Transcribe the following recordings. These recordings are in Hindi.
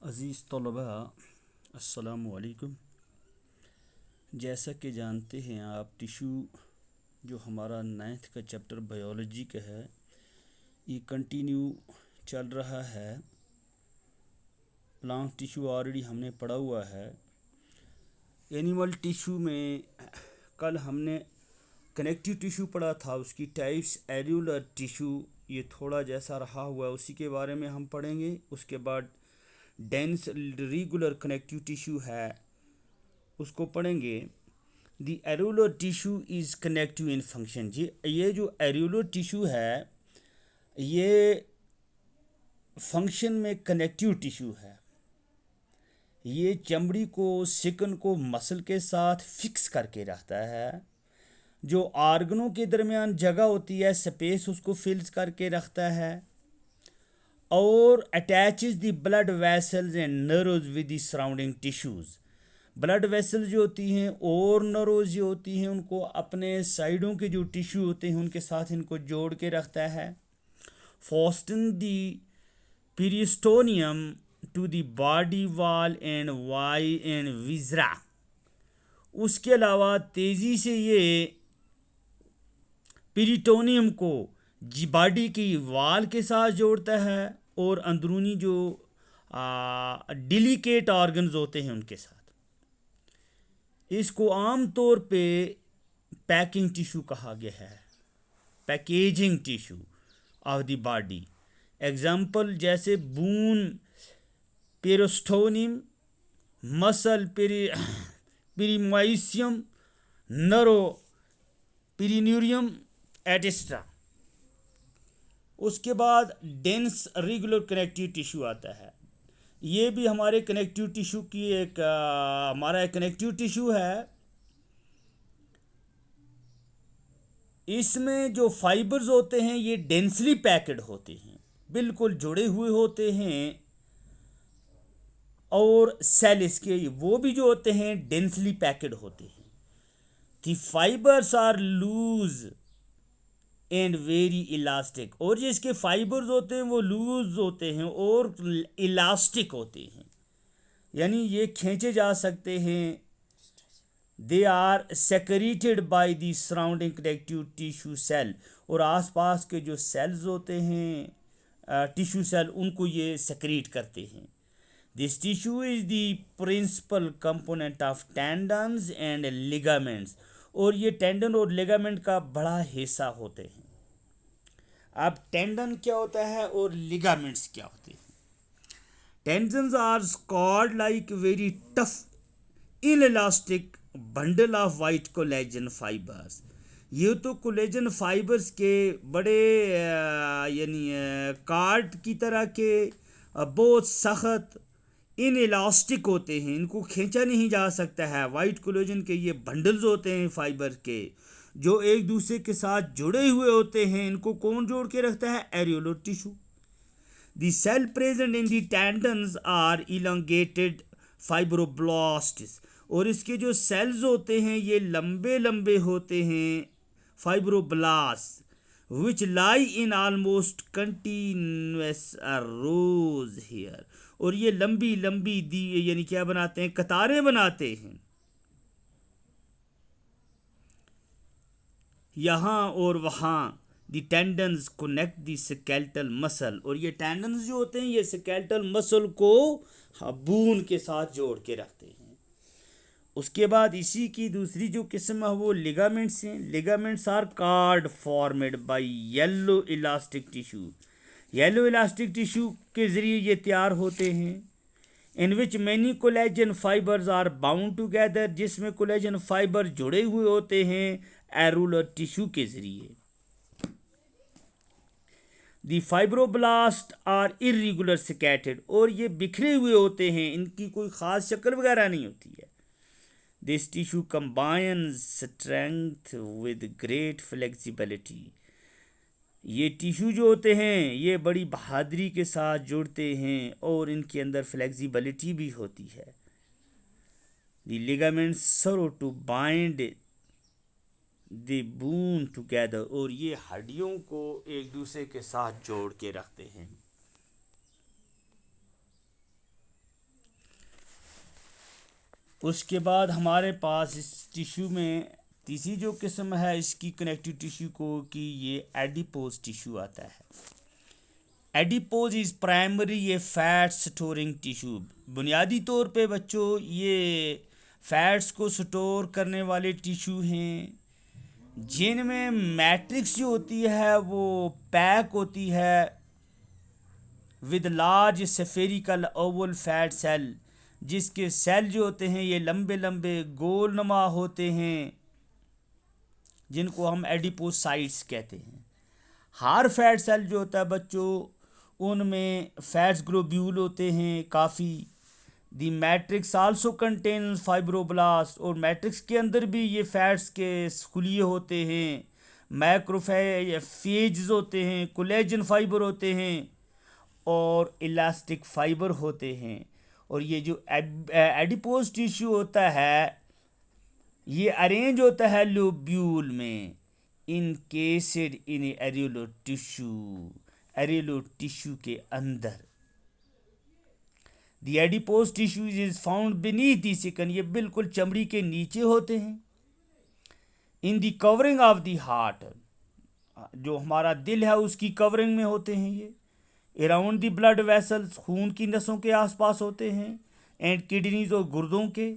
अज़ीज़ तलबा अस्सलामु अलैकुम। जैसा कि जानते हैं आप, टिशू जो हमारा 9th का चैप्टर बायोलॉजी का है, ये कंटिन्यू चल रहा है। प्लांट टिशू ऑलरेडी हमने पढ़ा हुआ है। एनिमल टिशू में कल हमने कनेक्टिव टिशू पढ़ा था, उसकी टाइप्स एल्यूलर टिशू, ये थोड़ा जैसा रहा हुआ है, उसी के बारे में हम पढ़ेंगे। उसके बाद डेंस रेगुलर कनेक्टिव टिश्यू है, उसको पढ़ेंगे। The areolar tissue is connective in function. जी, ये जो एल्यूलर टिश्यू है ये फंक्शन में कनेक्टिव टिश्यू है। ये चमड़ी को, सिकन को मसल के साथ फिक्स करके रखता है। जो आर्गनों के दरमियान जगह होती है, स्पेस, उसको फिल्स करके रखता है। और attaches the blood vessels and nerves with the surrounding tissues. Blood vessel जो होती हैं और नर्व्स जो होती हैं, उनको अपने साइडों के जो टिश्यू होते हैं उनके साथ इनको जोड़ के रखता है। Fastens the peritoneum to the body wall and why and viscera. उसके अलावा तेज़ी से ये पेरिटोनियम को बॉडी की वाल के साथ जोड़ता है और अंदरूनी जो डिलिकेट ऑर्गन्स होते हैं उनके साथ। इसको आम तौर पे पैकिंग टिश्यू कहा गया है, packaging tissue of the body. Example जैसे बून पेरिस्टोनियम, मसल पेरिमाइसियम, नरो पेरिन्यूरियम एटिस्ट्रा। उसके बाद डेंस रेगुलर कनेक्टिव टिश्यू आता है। ये भी हमारे कनेक्टिव टिश्यू की हमारा एक कनेक्टिव टिश्यू है। इसमें जो फाइबर्स होते हैं ये डेंसली पैक्ड होते हैं, बिल्कुल जुड़े हुए होते हैं। और सेल इसके वो भी जो होते हैं डेंसली पैक्ड होते हैं। The fibers are loose and very elastic. और जो इसके फाइबर्स होते हैं वो लूज होते हैं और इलास्टिक होते हैं, यानी ये खींचे जा सकते हैं। They are secreted by the surrounding connective tissue cell. और आसपास के जो सेल्स होते हैं टिश्यू सेल, उनको ये सेक्रेट करते हैं। This tissue is the principal component of tendons and ligaments. और ये टेंडन और लिगामेंट का बड़ा हिस्सा होते हैं। अब टेंडन क्या होता है और लिगामेंट्स क्या होते हैं? Tendons are called like very tough inelastic bundle of white collagen fibers. ये तो कोलेजन फाइबर्स के बड़े यानी कार्ड की तरह के बहुत सख्त इन इलास्टिक होते हैं, इनको खींचा नहीं जा सकता है। वाइट कोलेजन के ये बंडल्स होते हैं फाइबर के, जो एक दूसरे के साथ जुड़े हुए होते हैं। इनको कौन जोड़ के रखता है? Areolar tissue. The cell present in the tendons are elongated fibroblasts. और इसके जो सेल्स होते हैं ये लंबे लंबे होते हैं, fibroblast, which lie in almost continuous rows hair. और ये लंबी लंबी दी यानी क्या बनाते हैं? कतारें बनाते हैं यहाँ और वहाँ। The tendons connect the skeletal muscle. और ये टेंडन्स जो होते हैं ये स्केलेटल मसल को बून के साथ जोड़ के रखते हैं। उसके बाद इसी की दूसरी जो किस्म है वो लिगामेंट्स हैं। Ligaments are cord formed by yellow elastic tissue. Yellow elastic tissue के ज़रिए ये तैयार होते हैं। In which many collagen fibres are bound together, जिसमें कोलेजन फाइबर जुड़े हुए होते हैं एरुलर टिश्यू के ज़रिए। The fibroblast are irregular scattered. और ये बिखरे हुए होते हैं, इनकी कोई ख़ास शक्ल वगैरह नहीं होती है। This tissue combines strength with great flexibility. ये टिश्यू जो होते हैं ये बड़ी बहादुरी के साथ जुड़ते हैं और इनके अंदर फ्लेक्सिबिलिटी भी होती है। The ligaments serve to bind the bone together. और ये हड्डियों को एक दूसरे के साथ जोड़ के रखते हैं। उसके बाद हमारे पास इस टिश्यू में तीसरी जो किस्म है इसकी कनेक्टिव टिश्यू को कि ये एडिपोज टिश्यू आता है। एडिपोज इज़ प्राइमरी ये फैट स्टोरिंग टिश्यू। बुनियादी तौर पे बच्चों ये फैट्स को स्टोर करने वाले टिश्यू हैं जिनमें मैट्रिक्स जो होती है वो पैक होती है with large spherical oval fat cell, जिसके सेल जो होते हैं ये लंबे लंबे गोल नुमा होते हैं जिनको हम एडिपोसाइट्स कहते हैं। हार फैट सेल जो होता है बच्चों उनमें फैट्स ग्लोब्यूल होते हैं काफ़ी। The matrix also contain fibroblast, और मैट्रिक्स के अंदर भी ये फैट्स के खुलिए होते हैं। मैक्रोफेज होते हैं, कोलेजन फाइबर होते हैं और इलास्टिक फाइबर होते हैं। और ये जो एडिपोज टिश्यू होता है ये अरेंज होता है लोब्यूल में इनकेस्ड इन एरियोलो टिश्यू के अंदर। The adipose tissue is found beneath the skin, ये बिल्कुल चमड़ी के नीचे होते हैं। In the covering of the heart, जो हमारा दिल है उसकी कवरिंग में होते हैं ये। अराउंड द ब्लड वेसल्स, खून की नसों के आसपास होते हैं। एंड किडनीज, और गुर्दों के।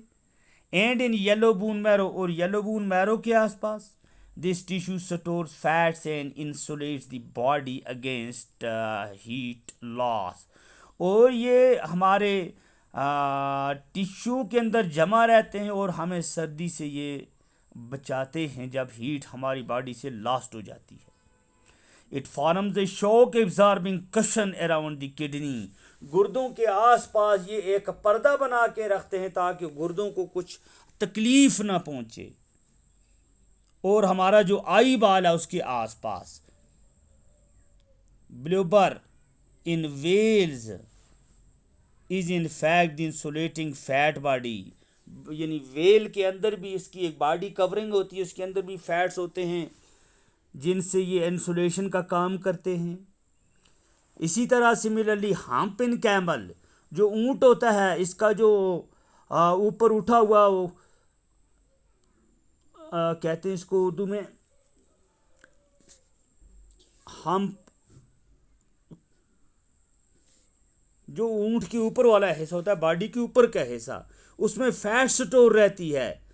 And in yellow bone marrow, और येलो बोन मैरो के आसपास। This tissue stores fats and insulates the body against heat loss, और ये हमारे टिश्यू के अंदर जमा रहते हैं और हमें सर्दी से ये बचाते हैं जब हीट हमारी बॉडी से लॉस्ट हो जाती है। It forms a shock absorbing cushion around the kidney, गुर्दों के आसपास ये एक पर्दा बना के रखते हैं ताकि गुर्दों को कुछ तकलीफ ना पहुंचे। और हमारा जो आई बाल है उसके आसपास। Blubber in whales is in fact insulating fat body, यानी वेल के अंदर भी इसकी एक बॉडी कवरिंग होती है, उसके अंदर भी फैट्स होते हैं जिनसे ये इंसुलेशन का काम करते हैं। इसी तरह सिमिलरली हम्प इन कैमल, जो ऊंट होता है इसका जो ऊपर उठा हुआ वो कहते हैं इसको उर्दू में हम्प, जो ऊंट के ऊपर वाला हिस्सा होता है बॉडी के ऊपर का हिस्सा, उसमें फैट स्टोर रहती है।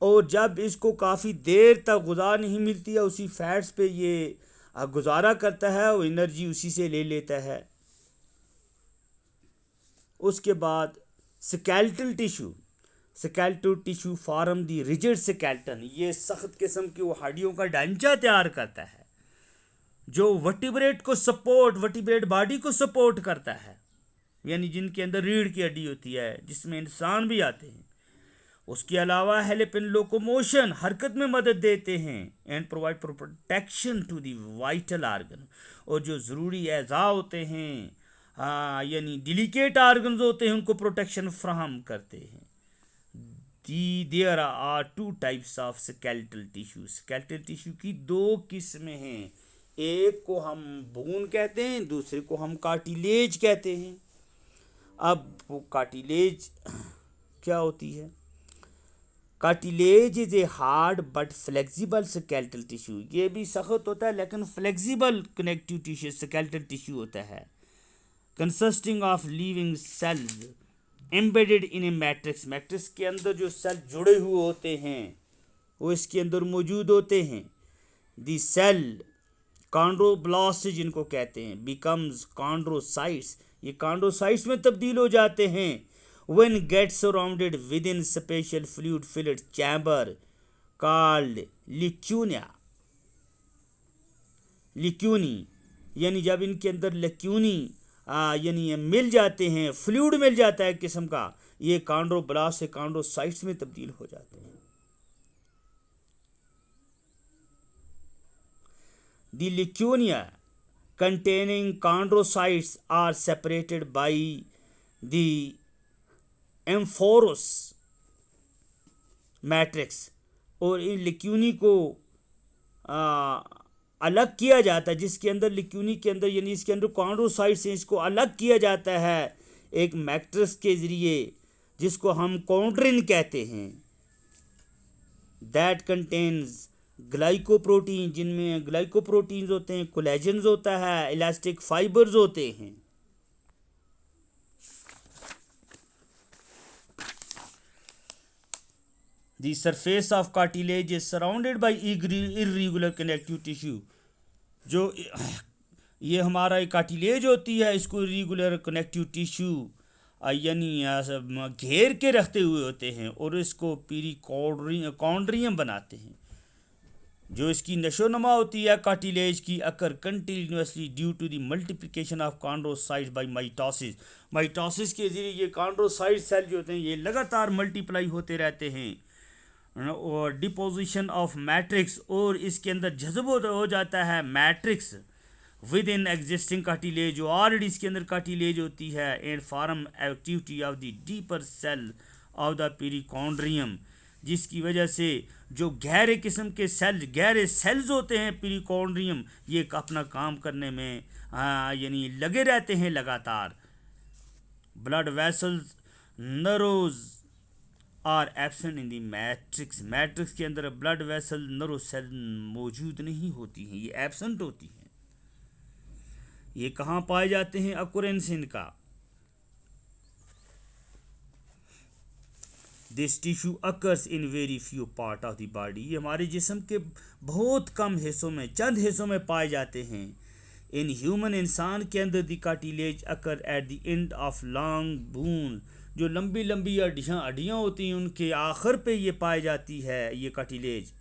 और जब इसको काफ़ी देर तक गुज़ा नहीं मिलती है उसी फैट्स पे ये गुजारा करता है और एनर्जी उसी से ले लेता है। उसके बाद स्केलेटल टिश्यू फॉर्म दी रिजिड स्केलेटन, ये सख्त किस्म की वो हड्डियों का ढांचा तैयार करता है जो वर्टिब्रेट बॉडी को सपोर्ट करता है, यानी जिनके अंदर रीढ़ की हड्डी होती है जिसमें इंसान भी आते हैं। उसके अलावा हेल्प इन लोकोमोशन, हरकत में मदद देते हैं। And provide protection to the vital organ, और जो ज़रूरी अज़ा होते हैं यानी डिलिकेट आर्गन्स होते हैं उनको प्रोटेक्शन फ्राहम करते हैं। There are two types of skeletal tissue की दो किस्में हैं, एक को हम बोन कहते हैं, दूसरे को हम कार्टिलेज कहते हैं। अब वो कार्टिलेज क्या होती है? Cartilage is a hard but flexible skeletal tissue, ये भी सख्त होता है लेकिन flexible connective tissue skeletal tissue होता है। Consisting of living cells embedded in A matrix के अंदर जो सेल जुड़े हुए होते हैं वो इसके अंदर मौजूद होते हैं। द सेल कॉन्ड्रोब्लास्ट जिनको कहते हैं बिकम्स कॉन्ड्रोसाइट्स, ये कॉन्ड्रोसाइट्स में तब्दील हो जाते हैं। when gets surrounded within special fluid filled chamber called ल्यूक्यूनी, यानी जब इनके अंदर ल्यूक्यूनी यानी मिल जाते हैं, फ्लूइड मिल जाता है किस्म का, ये कॉन्ड्रोब्लास्ट से कॉन्ड्रोसाइट्स में तब्दील हो जाते हैं। The leukemia containing chondrocytes are separated by the amorphous matrix, और इन ल्यूक्यूनी को अलग किया जाता है, जिसके अंदर ल्यूक्यूनी के अंदर यानी इसके अंदर कॉन्ड्रोसाइट्स हैं, इसको अलग किया जाता है एक मैट्रिक्स के ज़रिए जिसको हम कॉन्ड्रिन कहते हैं, दैट कंटेन्स ग्लाइकोप्रोटीन, जिनमें ग्लाइकोप्रोटीन्स होते हैं, कोलेजन्स होता है, इलास्टिक फाइबर्स होते हैं। The surface of cartilage is surrounded by irregular connective tissue। जो ये हमारा कार्टिलेज होती है, इसको इरेगुलर कनेक्टिव टिश्यू यानी घेर के रखते हुए होते हैं और इसको कॉन्ड्रियम बनाते हैं। जो इसकी नशोनुमा होती है कार्टिलेज की, occur continuously due to the multiplication of chondrocytes by mitosis. Mitosis के जरिए ये कॉन्ड्रोसाइट सेल जो होते हैं ये लगातार मल्टीप्लाई होते रहते हैं, और डिपोजिशन ऑफ मैट्रिक्स, और इसके अंदर जज्ब हो जाता है matrix within existing cartilage, जो ऑलरेडी इसके अंदर कार्टिलेज होती है, and form activity of the deeper cell of the perichondrium, जिसकी वजह से जो गहरे किस्म के सेल, गहरे सेल्स होते हैं पेरिकॉन्ड्रियम, ये अपना काम करने में यानी लगे रहते हैं लगातार। Blood vessels nerves are absent in the matrix. Matrix के अंदर ब्लड वेसल नर्व सेल मौजूद नहीं होती हैं, ये एब्सेंट होती हैं। ये कहाँ पाए जाते हैं? अकुरेंस इनका। This tissue occurs in very few part of the body. ये हमारे जिस्म के बहुत कम हिस्सों में, चंद हिस्सों में पाए जाते हैं। इन ह्यूमन, इंसान के अंदर the cartilage occur at the end of long bone, जो लंबी लंबी हड्डियाँ होती हैं उनके आखिर पे ये पाई जाती है ये cartilage.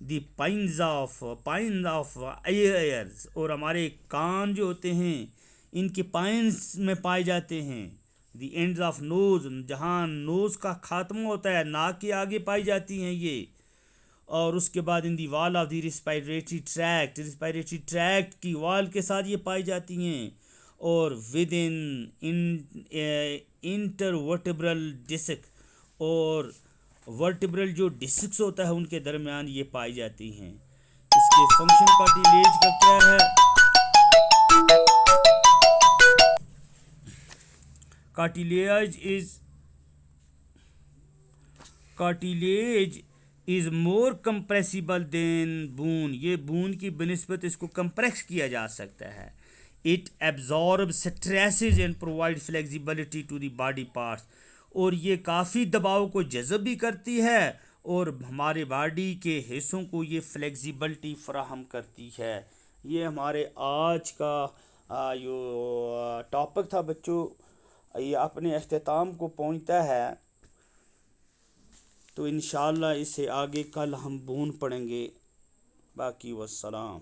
The pines of ears, और हमारे कान जो होते हैं इनके पाइन्स में पाए जाते हैं। द एंड्स ऑफ नोज, जहाँ नोज़ का खात्मा होता है, नाक के आगे पाई जाती हैं ये। और उसके बाद in the wall of the respiratory tract, respiratory tract की वॉल के साथ ये पाई जाती हैं। और विद इन इंटरवर्टिब्रल डिस्क, और वर्टिब्रल जो डिस्क होता है उनके दरमियान ये पाई जाती हैं। इसके फंक्शन कार्टिलेज का क्या है? Cartilage is more compressible than bone. ये बोन की बनिस्बत इसको कंप्रेस किया जा सकता है। It absorb stresses and provide flexibility to the body parts, और ये काफ़ी दबाव को जज़ब भी करती है और हमारे बॉडी के हिस्सों को ये फ्लेक्सिबिलिटी फराहम करती है। ये हमारे आज का जो टॉपिक था बच्चों, ये अपने अख्ताम को पहुंचता है। तो इंशाअल्लाह इससे आगे कल हम बोन पढ़ेंगे। बाकी वस्सलाम।